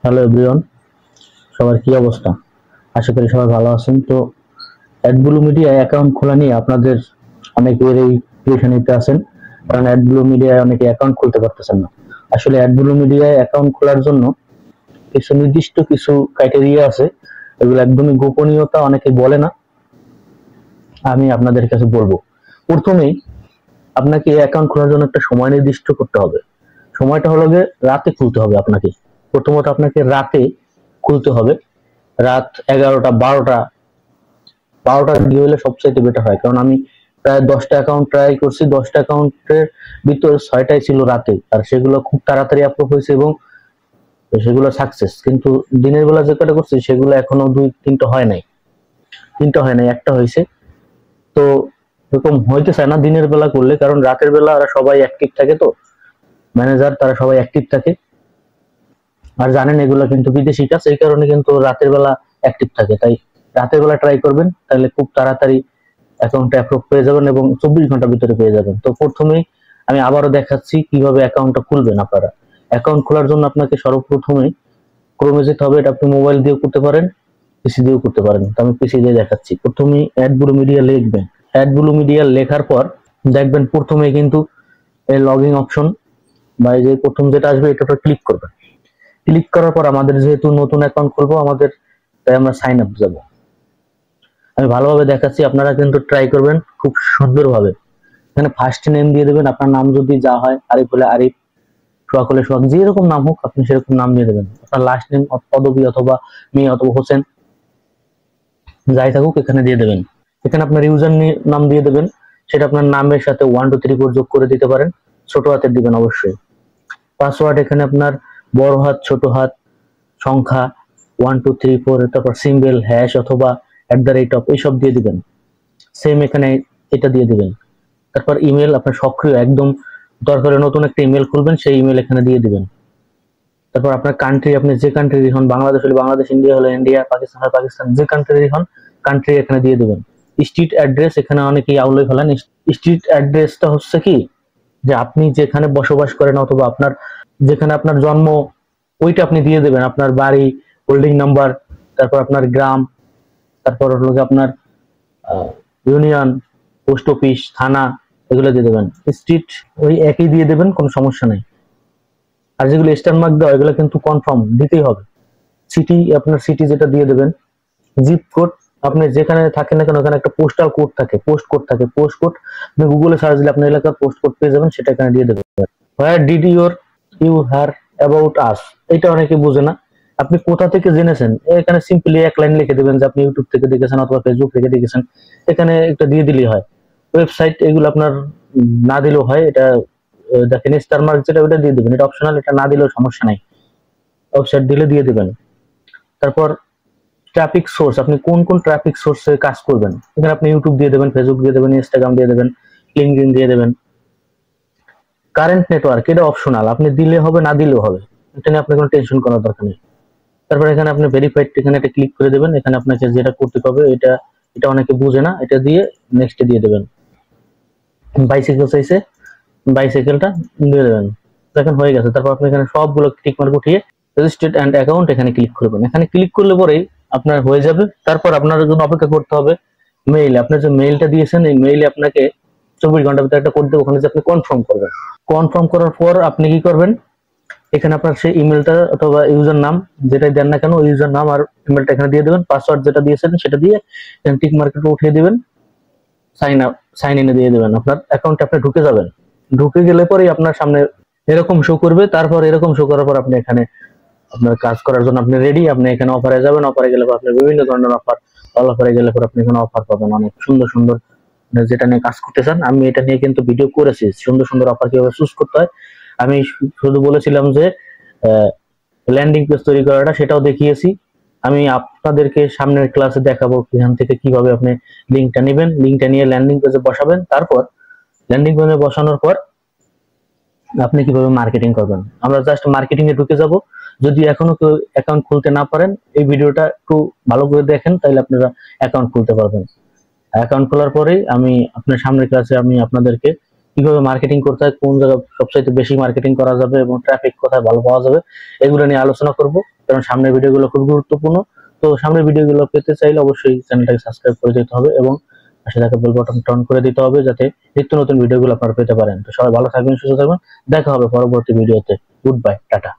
Hello everyone, সবার কি অবস্থা? আশা করি সবাই ভালো আছেন। তো অ্যাডব্লু মিডিয়ায় অ্যাকাউন্ট খোলা নিয়ে আপনাদের অনেকেরই পেরেশানিতে আছেন, কারণ অ্যাডব্লু মিডিয়ায় অনেকে অ্যাকাউন্ট খুলতে পারতেছেন না। আসলে অ্যাডব্লু মিডিয়ায় অ্যাকাউন্ট খোলার জন্য কিছু নির্দিষ্ট কিছু ক্রাইটেরিয়া আছে, এগুলো একদমই গোপনীয়তা, অনেকে বলে না। আমি আপনাদের কাছে বলবো। প্রথমেই আপনাকে অ্যাকাউন্ট খোলার জন্য একটা সময় নির্দিষ্ট করতে হবে। সময়টা হলো গিয়ে রাতে খুলতে হবে আপনাকে। প্রথমত আপনাকে রাতে খুলতে হবে, রাত 11টা 12টার দিকে হলে সবচাইতে বেটার হয়। কারণ আমি প্রায় 10টা অ্যাকাউন্ট ট্রাই করছি, 10টা অ্যাকাউন্টের ভিতর 6টাই ছিল রাতে, আর সেগুলো খুব তাড়াতাড়ি আপলোড হয়েছে এবং সেগুলো সাকসেস। কিন্তু দিনের বেলা যে কটা করছি সেগুলো এখনো 2-3টা হয় নাই, একটা হয়েছে। তো এরকম হইতে চায় না দিনের বেলা করলে, কারণ রাতের বেলা ওরা সবাই অ্যাক্টিভ থাকে, তো ম্যানেজার তারা সবাই অ্যাক্টিভ থাকে। আর জানেন এগুলো কিন্তু বিদেশি কাজ, এই কারণে কিন্তু রাতের বেলা অ্যাক্টিভ থাকে। তাই রাতের বেলা ট্রাই করবেন, তাহলে খুব তাড়াতাড়ি অ্যাকাউন্টটা অ্যাপ্রুভ পেয়ে যাবেন এবং 24 ঘন্টার ভিতরে পেয়ে যাবেন। তো প্রথমেই আমি আবারও দেখাচ্ছি কিভাবে অ্যাকাউন্টটা খুলবেন। আপনারা অ্যাকাউন্ট খোলার জন্য আপনাকে সর্বপ্রথমে ক্রোমে যেতে হবে। এটা আপনি মোবাইল দিয়েও করতে পারেন, পিসি দিয়েও করতে পারেন। তো আমি পিসি দিয়ে দেখাচ্ছি। প্রথমেই অ্যাডব্লু মিডিয়া লিখবেন। অ্যাডব্লু মিডিয়া লেখার পর দেখবেন প্রথমে কিন্তু এই লগইন অপশন বা এই যে প্রথম যেটা আসবে এটাতে ক্লিক করবেন। ক্লিক করার পর আমাদের যেহেতু নতুন অ্যাকাউন্ট খুলবো, আমাদের তাই আমরা সাইন আপ যাবো। আমি ভালোভাবে দেখাচ্ছি, আপনারা কিন্তু ট্রাই করবেন খুব সুন্দরভাবে। এখানে ফার্স্ট নেম দিয়ে দেবেন, আপনার নাম যদি যা হয়, আরিফ হলে আরিফ, সোহাগ হলে সোহাগ, যেরকম নাম হোক আপনি সেরকম নাম দিয়ে দেবেন। আপনার লাস্ট নেম পদবী অথবা মেয়ে অথবা হোসেন যাই থাকুক এখানে দিয়ে দেবেন। এখানে আপনার ইউজার নাম দিয়ে দেবেন, সেটা আপনার নামের সাথে 1 2 3 4 যোগ করে দিতে পারেন, ছোট হাতের দিবেন অবশ্যই। পাসওয়ার্ড এখানে আপনার বড় হাত ছোট হাত সংখ্যা 1 2 3 4, তারপর সিম্বল হ্যাশ অথবা @ এইসব দিয়ে দিবেন। সেম এখানে এটা দিয়ে দিবেন। তারপর ইমেল আপনার সক্রিয় একদম, দরকারে নতুন একটা ইমেল খুলবেন, সেই ইমেল এখানে দিয়ে দিবেন। তারপর আপনার কান্ট্রি, আপনি যে কান্ট্রির হন, বাংলাদেশ হলে বাংলাদেশ, ইন্ডিয়া হলে ইন্ডিয়া, পাকিস্তান হলে পাকিস্তান, যে কান্ট্রির হন কান্ট্রি এখানে দিয়ে দিবেন। স্ট্রিট অ্যাড্রেস এখানে অনেকেই আউলে ফেলেন। স্ট্রিট অ্যাড্রেসটা হচ্ছে কি, যে আপনি যেখানে বসবাস করেন অথবা আপনার যেখানে আপনার জন্ম ওইটা আপনি দিয়ে দেবেন। আপনার বাড়ি, হোল্ডিং নাম্বার, তারপর আপনার গ্রাম, তারপর হলো আপনার ইউনিয়ন, পোস্ট অফিস, থানা, এগুলো দিয়ে দেবেন। স্ট্রিট ওই একই দিয়ে দেবেন, কোনো সমস্যা নেই। আর যেগুলো স্টার মার্ক দেওয়া এগুলো কিন্তু কনফার্ম দিতেই হবে। সিটি, আপনার সিটি যেটা দিয়ে দেবেন। জিপ কোড, আপনি যেখানে থাকেন না কেন ওখানে একটা পোস্টাল কোড থাকে, পোস্ট কোড থাকে, পোস্ট কোড আপনি গুগলে সার্চ দিলে আপনার এলাকার পোস্ট কোড পেয়ে যাবেন, সেটা এখানে দিয়ে দেবেন। Where did you hear about us, এটা অনেকে বোঝে না। আপনি কোথা থেকে জেনেছেন এখানে সিম্পলি এক লাইন লিখে দেবেন যে আপনি ইউটিউব থেকে দেখেছেন অথবা ফেসবুক থেকে দেখেছেন, এখানে একটা দিয়ে দিলেই হয়। ওয়েবসাইট এগুলো আপনার না দিলেও হয়। এটা দেখেন স্টার মার্ক যেটা ওটা দিয়ে দেবেন, এটা অপশনাল, এটা না দিলেও সমস্যা নাই, ওয়েবসাইট দিলে দিয়ে দেবেন। তারপর ট্রাফিক সোর্স, আপনি কোন কোন ট্রাফিক সোর্সে কাজ করবেন, এখানে আপনি ইউটিউব দিয়ে দেবেন, ফেসবুক দিয়ে দেবেন, ইনস্টাগ্রাম দিয়ে দেবেন, লিঙ্কডইন দিয়ে দেবেন। কারেন্ট নেটওয়ার্ক এটা অপশনাল, আপনি দিলে হবে না দিলেও হবে, এটা নিয়ে আপনার কোনো টেনশন করার দরকার নেই। তারপর এখানে আপনি ভেরিফাইড, এখানে একটা ক্লিক করে দেবেন। এখানে আপনাকে যেটা করতে হবে এটা এটা অনেকে বুঝে না, এটা দিয়ে নেক্সট দিয়ে দেবেন। বাইসাইকেল চাইছে, বাইসাইকেলটা দিয়ে দেবেন। দেখেন হয়ে গেছে। তারপর আপনি এখানে সবগুলো টিক মার্ক উঠিয়ে রেজিস্টার্ড অ্যান্ড অ্যাকাউন্ট এখানে ক্লিক করবেন। এখানে ক্লিক করলে পরেই আপনার হয়ে যাবে। তারপর আপনার জন্য অপেক্ষা করতে হবে মেইল, আপনার যে মেইলটা দিয়েছেন এই মেইলে আপনাকে 24 ঘন্টার ভিতরে একটা কোড দেবে, ওখানে যে আপনি কনফার্ম করবেন। কনফার্ম করার পর আপনি কি করবেন, এখানে আপনার সেই ইমেলটা অথবা ইউজার নাম যেটাই দেন না কেন ওই ইউজার নাম আর ইমেলটা এখানে দিয়ে দেবেন। পাসওয়ার্ড যেটা দিয়েছেন সেটা দিয়ে এখানে টিক মার্কটা উঠিয়ে দিবেন, সাইন ইনে দিয়ে দেবেন। আপনার অ্যাকাউন্টে আপনি ঢুকে যাবেন। ঢুকে গেলে পরেই আপনার সামনে এরকম শো করবে। তারপর এরকম শো করার পর আপনি এখানে আপনার কাজ করার জন্য আপনি রেডি। আপনি এখানে অফারে যাবেন, অফারে গেলে আপনি বিভিন্ন ধরনের অফার, অল অফারে গেলে পর আপনি এখানে অফার পাবেন অনেক সুন্দর সুন্দর, যেটা নিয়ে কাজ করতে চান। আমি এটা নিয়ে কিন্তু ভিডিও করেছি, সুন্দর সুন্দর অফার কিভাবে চুজ করতে হয়। আমি শুধু বলেছিলাম যে ল্যান্ডিং পেজ তৈরি করাটা, সেটাও দেখিয়েছি। আমি আপনাদেরকে সামনের ক্লাসে দেখাবো এখান থেকে কিভাবে আপনি লিঙ্কটা নেবেন, লিঙ্কটা নিয়ে ল্যান্ডিং পেজে বসাবেন। তারপর ল্যান্ডিং পেজে বসানোর পর আপনি কিভাবে মার্কেটিং করবেন, আমরা জাস্ট মার্কেটিং এ ঢুকে যাব। যদি এখনো কেউ অ্যাকাউন্ট খুলতে না পারেন, এই ভিডিওটা একটু ভালো করে দেখেন, তাহলে আপনারা অ্যাকাউন্ট খুলতে পারবেন। অ্যাকাউন্ট খোলার পরেই আমি আপনার সামনের ক্লাসে আমি আপনাদেরকে কিভাবে মার্কেটিং করতে হয়, কোন জায়গায় সবচাইতে বেশি মার্কেটিং করা যাবে এবং ট্রাফিক কোথায় ভালো পাওয়া যাবে, এগুলো নিয়ে আলোচনা করব। কারণ সামনের ভিডিওগুলো খুব গুরুত্বপূর্ণ। তো সামনের ভিডিওগুলো পেতে চাইলে অবশ্যই চ্যানেলটাকে সাবস্ক্রাইব করে দিতে হবে এবং পাশে থাকা বেল বাটনটা অন করে দিতে হবে, যাতে নিত্য নতুন ভিডিওগুলো আপনারা পেতে পারেন। তো সবাই ভালো থাকবেন, সুস্থ থাকবেন, দেখা হবে পরবর্তী ভিডিওতে। Good bye, tata.